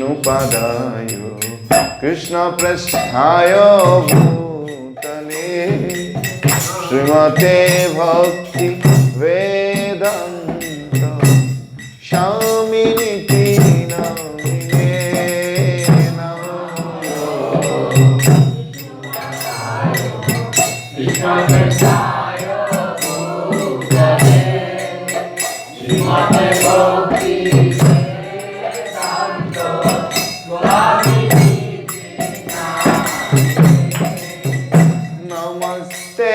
विष्णुपदाय कृष्णप्रस्थाय भूतले श्रीमते भक्ति वेदांत स्वामिनिति नामिने नमस्ते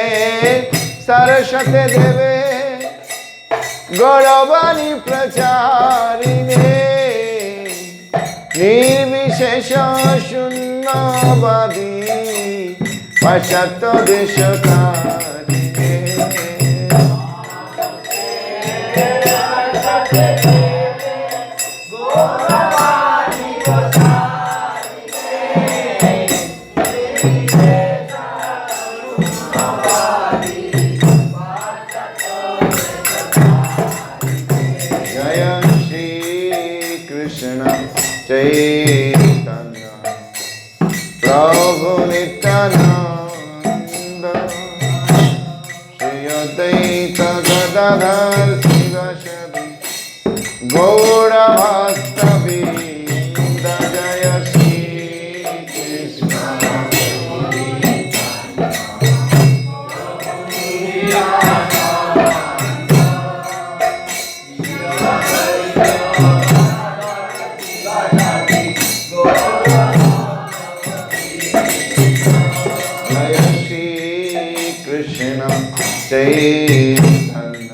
सरस्वती देवे गौरवाणी प्रचारिणे निर्विशेष शून्यवादी पाश्चात्य देशकारिणे चैतन्य प्रभु नित्यानंद श्री अद्वैत गदाधर शिवासादि गौर भक्तवृंद जय श्री कृष्ण चैतन्य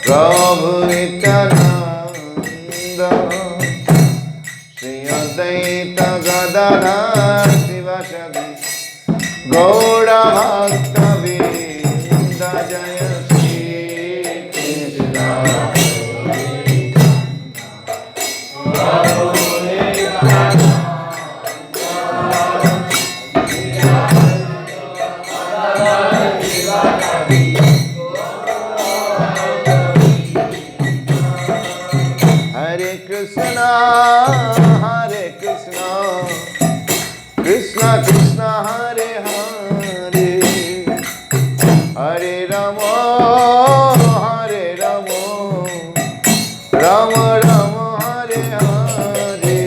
प्रभु नित्यानंद श्री अद्वैत गदाधर शिवासादि गौर भक्तवृंद जय Shri Krishna Hare Krishna, Krishna Krishna Hare Hare, Hare Rama, Hare Rama, Rama Rama Hare Hare.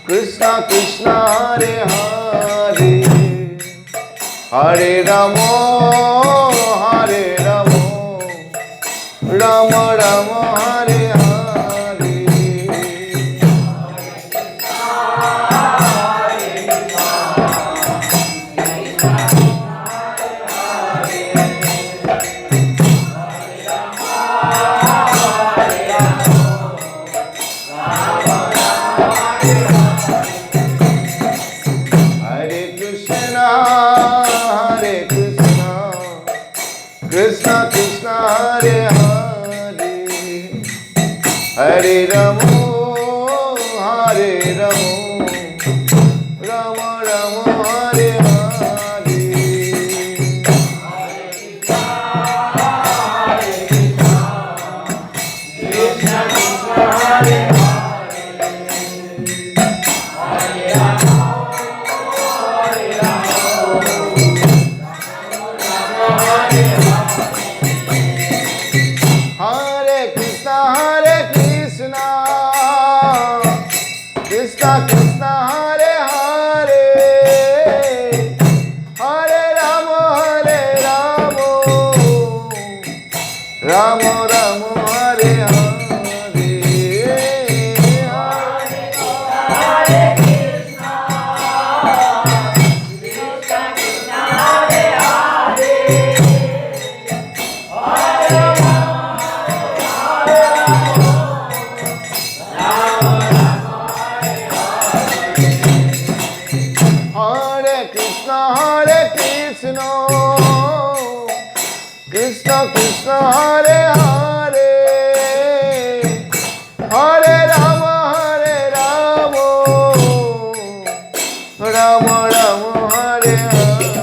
Krishna Krishna Hare Hare, Hare Rama, Hare Rama, Rama Rama Hare Hare. Krishna Krishna Hare Hare, Hare Rama, Hare Rama, Rama Rama Hare Hare. Krishna Krishna Hare Krishna Krishna Hare Hare, Hare Rama, Hare Rama, Rama Rama Hare Hare. Hare Krishna, Krishna Krishna Hare Hare, Hare Rama, Hare Rama, Rama Rama Hare Hare. Krishna Hare Hare Hare Rama Rama Rama Hare Hare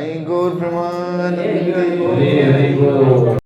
Sai गौर हरे प्रेमानंद हरि बोल